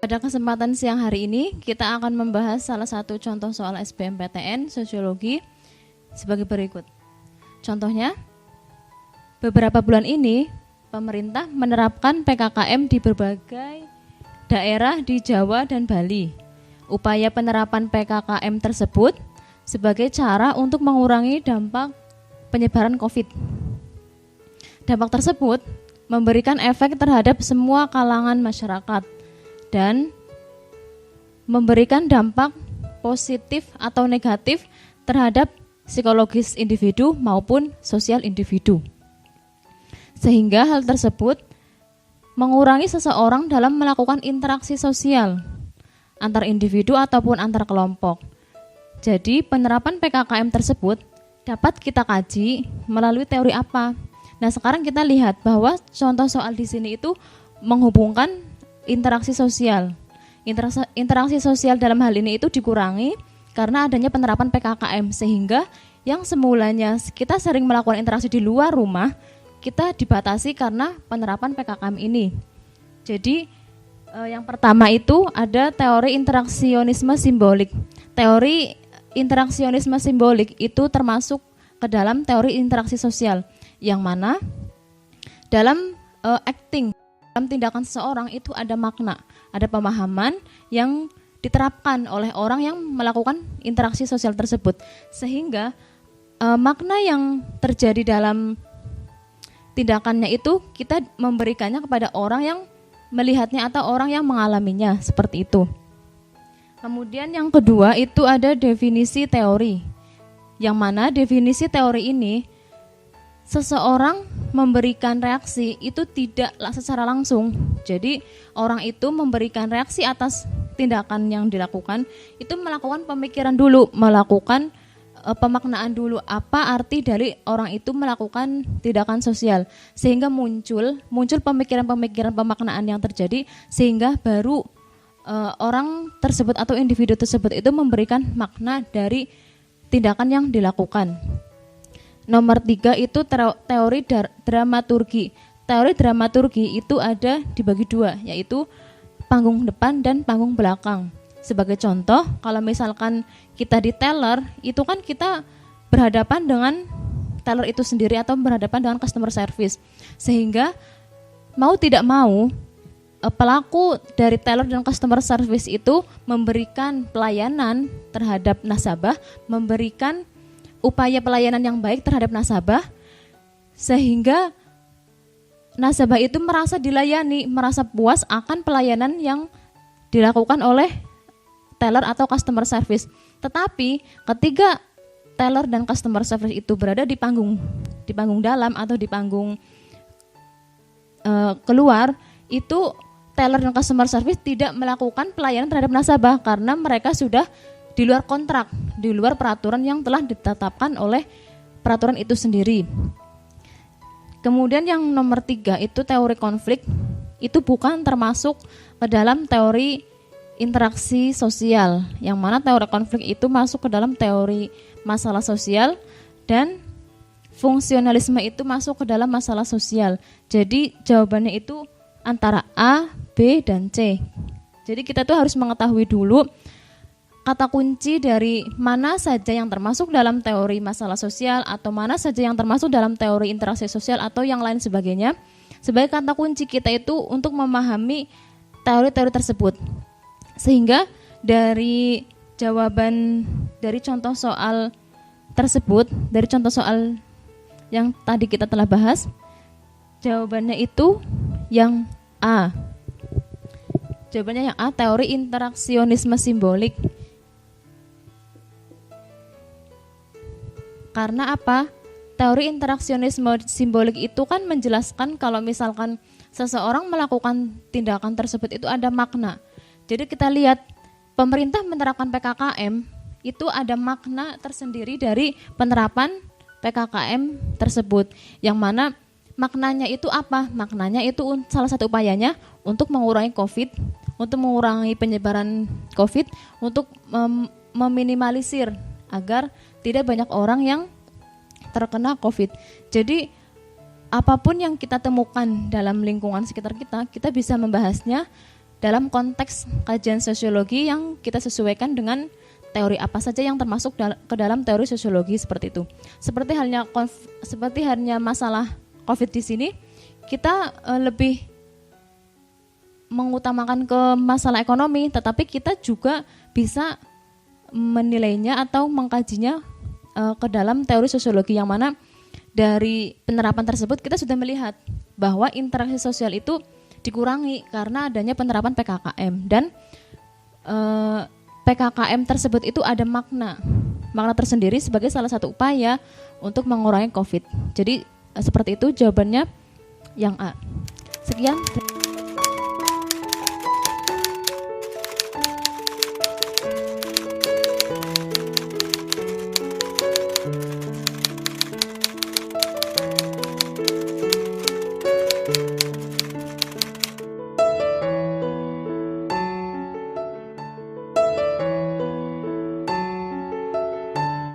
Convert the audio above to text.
Pada kesempatan siang hari ini, kita akan membahas salah satu contoh soal SBMPTN Sosiologi sebagai berikut. Contohnya, beberapa bulan ini, pemerintah menerapkan PKKM di berbagai daerah di Jawa dan Bali. Upaya penerapan PKKM tersebut sebagai cara untuk mengurangi dampak penyebaran COVID. Dampak tersebut memberikan efek terhadap semua kalangan masyarakat dan memberikan dampak positif atau negatif terhadap psikologis individu maupun sosial individu. Sehingga hal tersebut mengurangi seseorang dalam melakukan interaksi sosial antar individu ataupun antar kelompok. Jadi penerapan PKKM tersebut dapat kita kaji melalui teori apa? Nah, sekarang kita lihat bahwa contoh soal di sini itu menghubungkan interaksi sosial. Interaksi sosial dalam hal ini itu dikurangi karena adanya penerapan PKKM, sehingga yang semulanya kita sering melakukan interaksi di luar rumah, kita dibatasi karena penerapan PKKM ini. Jadi yang pertama itu ada teori interaksionisme simbolik. Teori interaksionisme simbolik itu termasuk ke dalam teori interaksi sosial, yang mana dalam dalam tindakan seseorang itu ada makna, ada pemahaman yang diterapkan oleh orang yang melakukan interaksi sosial tersebut, sehingga makna yang terjadi dalam tindakannya itu kita memberikannya kepada orang yang melihatnya atau orang yang mengalaminya, seperti itu. Kemudian yang kedua itu ada definisi teori, yang mana definisi teori ini seseorang memberikan reaksi itu tidaklah secara langsung. Jadi orang itu memberikan reaksi atas tindakan yang dilakukan, itu melakukan pemikiran dulu, melakukan pemaknaan dulu apa arti dari orang itu melakukan tindakan sosial, sehingga muncul pemikiran-pemikiran pemaknaan yang terjadi, sehingga baru orang tersebut atau individu tersebut itu memberikan makna dari tindakan yang dilakukan. Nomor 3 itu teori dramaturgi. Teori dramaturgi itu ada dibagi dua, yaitu panggung depan dan panggung belakang. Sebagai contoh, kalau misalkan kita di teller, itu kan kita berhadapan dengan teller itu sendiri atau berhadapan dengan customer service. Sehingga mau tidak mau, pelaku dari teller dan customer service itu memberikan pelayanan terhadap nasabah, memberikan upaya pelayanan yang baik terhadap nasabah, sehingga nasabah itu merasa dilayani, merasa puas akan pelayanan yang dilakukan oleh teller atau customer service. Tetapi ketika teller dan customer service itu berada di panggung dalam atau di panggung keluar, itu teller dan customer service tidak melakukan pelayanan terhadap nasabah karena mereka sudah di luar kontrak, di luar peraturan yang telah ditetapkan oleh peraturan itu sendiri. Kemudian yang nomor 3 itu teori konflik, itu bukan termasuk ke dalam teori interaksi sosial, yang mana teori konflik itu masuk ke dalam teori masalah sosial, dan fungsionalisme itu masuk ke dalam masalah sosial. Jadi jawabannya itu antara A, B, dan C. Jadi kita tuh harus mengetahui dulu kata kunci dari mana saja yang termasuk dalam teori masalah sosial atau mana saja yang termasuk dalam teori interaksi sosial atau yang lain sebagainya, sebagai kata kunci kita itu untuk memahami teori-teori tersebut. Sehingga dari jawaban dari contoh soal tersebut, dari contoh soal yang tadi kita telah bahas, jawabannya itu yang A. Jawabannya yang A, teori interaksionisme simbolik. Karena apa? Teori interaksionisme simbolik itu kan menjelaskan kalau misalkan seseorang melakukan tindakan tersebut itu ada makna. Jadi kita lihat pemerintah menerapkan PKKM itu ada makna tersendiri dari penerapan PKKM tersebut. Yang mana maknanya itu apa? Maknanya itu salah satu upayanya untuk mengurangi COVID, untuk mengurangi penyebaran COVID, untuk meminimalisir agar tidak banyak orang yang terkena COVID. Jadi apapun yang kita temukan dalam lingkungan sekitar kita, kita bisa membahasnya dalam konteks kajian sosiologi yang kita sesuaikan dengan teori apa saja yang termasuk ke dalam teori sosiologi seperti itu. Seperti halnya masalah COVID di sini, kita lebih mengutamakan ke masalah ekonomi, tetapi kita juga bisa menilainya atau mengkajinya ke dalam teori sosiologi, yang mana dari penerapan tersebut kita sudah melihat bahwa interaksi sosial itu dikurangi karena adanya penerapan PKKM, dan PKKM tersebut itu ada makna tersendiri sebagai salah satu upaya untuk mengurangi COVID. Jadi seperti itu jawabannya yang A. Sekian.